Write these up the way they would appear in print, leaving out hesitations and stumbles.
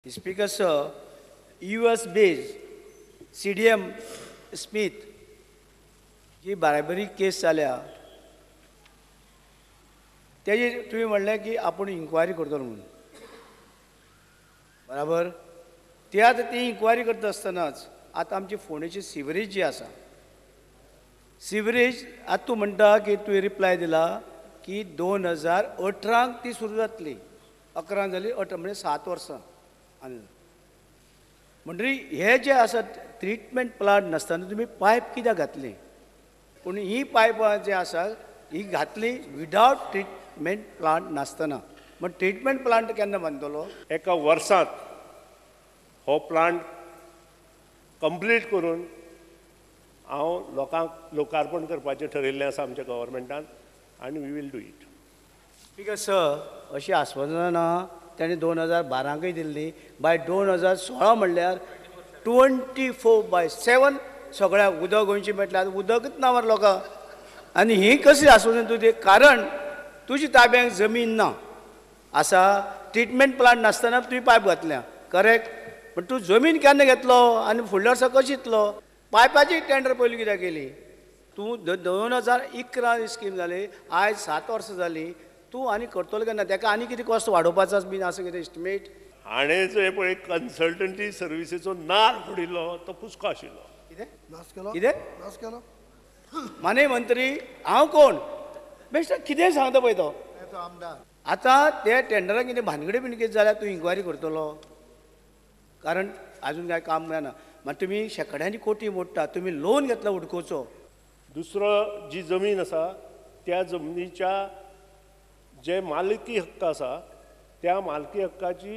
Speaker Sir, US-based CDM Smith जी बाराबरी केस जाल्या तेजी तुम्ही म्हणलें की आपण इन्क्वायरी करतलो म्हणून बराबर ती आतां ती इन्क्वायरी करता आसतनाच आतां आमची फोंडेची सिवरेज जी आसा सिवरेज आतां तूं म्हणटा की तुवें रिप्लाय दिला की 2018 ती सुरू जातली 11 जाली 18 म्हणजे 7 वर्सां आनी म्हणटरी हे जे आसा ट्रिटमेंट प्लांट नासतना तुमी पायप कित्याक घातली पूण ही पायपां जी आसा ही घातली विदावट ट्रिटमेंट प्लांट नासतना मग ट्रिटमेंट प्लांट केन्ना बांदतलो एका वर्सांत हो प्लांट कंप्लीट करून हांव लोकांक लोकार्पण करपाचें ठरयिल्लें आसा आमच्या गव्हर्मेंटान आनी we will do it because sir अशी आस्वादनां ताणें 2012कय दिल्ली बाय 2016 म्हणल्यार 24/7 सगळ्याक उदक गोंयचें मेळटलें आतां उदकच ना मरे लोकांक आनी ही कशी आस्वादन तूं तें कारण तुज्या ताब्यांत जमीन ना आसा ट्रिटमेंट प्लांट नासतना तुवें पायप घातल्या करेक्ट पण तूं जमीन केन्ना घेतलो आनी फुडल्या वर्सा कशी दितलो पायपाची टेंडर पयलीं कित्याक केली तूं 2011 स्कीम जाली आयज 7 वर्सां जालीं तूं आनी करतलो केन्ना ताका आनी कितें कॉस्ट वाडोवपाचो बीन आसा कितें एस्टिमेट हाणें जो पळय कन्सल्टंटी सर्विसीचो नार फोडिल्लो तो कुस्को आशिल्लो कितें माने मंत्री हांव कोण बेश्ट कितें सांगता पळय तो आतां ते टेंडराक कितें भानगडी बीन कितें जाल्यार तूं इन्क्वायरी करतलो कारण आजून कांय काम मेळना मागीर तुमी शेकड्यांनी कोटी मोडटा तुमी लोन घेतला उडकोवचो दुसरो जी जमीन आसा त्या जमनीच्या जे मालकी हक्क आसा त्या मालकी हक्काची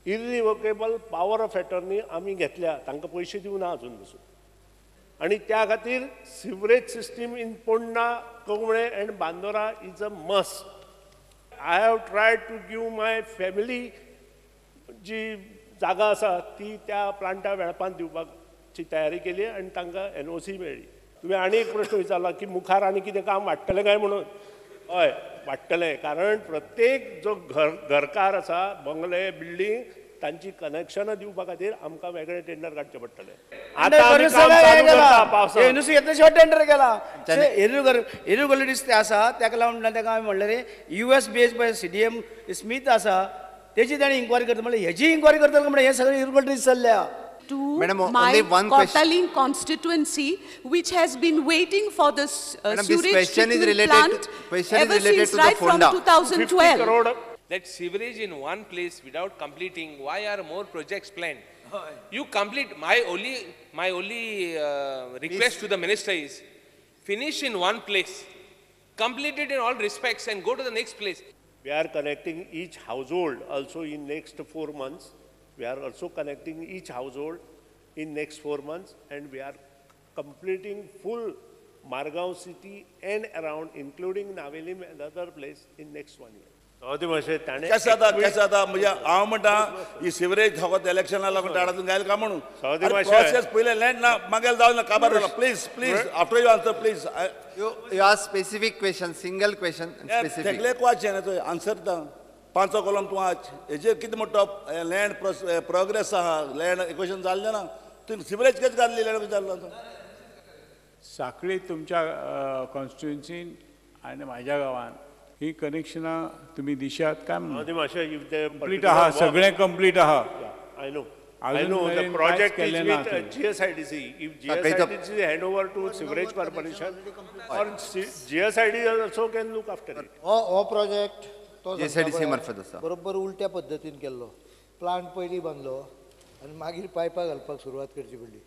इरिवोकेबल पॉवर ऑफ एटर्नी आमी घेतल्या तांकां पयशे दिवना अजून पसून आनी त्या खातीर sewerage system in Ponda Kavale and Bandora is a must I have tried to give my family जी जागा आसा ती त्या प्लांटा वेळपान दिवपाची तयारी केली आनी तांकां NOC मेळ्ळी तुवें आनी एक प्रश्न विचारला की मुखार आनी कितें काम वाडटलें काय म्हणून हय वाडटलें कारण प्रत्येक जो घरकार आसा बंगले बिल्डींग तांची कनेक्शनां दिवपा खातीर आमकां वेगळें टेंडर काडचें पडटलें टेंडर केला इरेग्युलरिटीज ते आसा ताका लागून ताका हांवें म्हणलें रे US based by CDM Smith आसा तेची ताणें इन्क्वायरी करता म्हणल्यार हेजी इन्क्वायरी करतलो म्हणल्यार हे सगळे इरेग्युलरिटीज चल्ल्या to Madam, my only one Kottaling constituency, which has been waiting for this sewage treatment plant ever since right from 2012. 50 crore. That sewerage in one place without completing, why are more projects planned? You complete, my only request to the minister is, finish in one place, complete it in all respects and go to the next place. We are connecting each household also in next 4 months. We are also connecting each household in next 4 months and we are completing full Margao city and around including Navelim and other place in next 1 year. केस जाता म्हणजे हांव म्हणटा ही sewerage फकत इलेक्शनाक लागून टाळातून गायल का म्हणून process पयले लँड ना मागेल जावं ना काबार please after you answer please You ask specific question, single question and specific. तेगले क्वेश्चन तो आन्सर दा पांचो कॉलम तूं आज हेजेर कितें म्हणटा लँड प्रोग्रेस आहा लँड इक्वेशन जाल्लें ना तूं सिवरेज कशें घातली लँड जाल्लो साखळी तुमच्या कॉन्स्टिट्युएन्सीन आनी म्हाज्या गांवांत ही कनेक्शनां तुमी दिशात काय कंप्लीट आहा सगळें कंप्लीट आहा I know the project is with GSIDC. If GSIDC hand over to Sewerage Corporation or GSIDC also can look after it. हो प्रोजेक्ट GSIDC मार्फत आसा बरोबर उलट्या पद्दतीन केल्लो प्लांट पयलीं बांदलो आनी मागीर पायपां घालपाक सुरवात करची पडली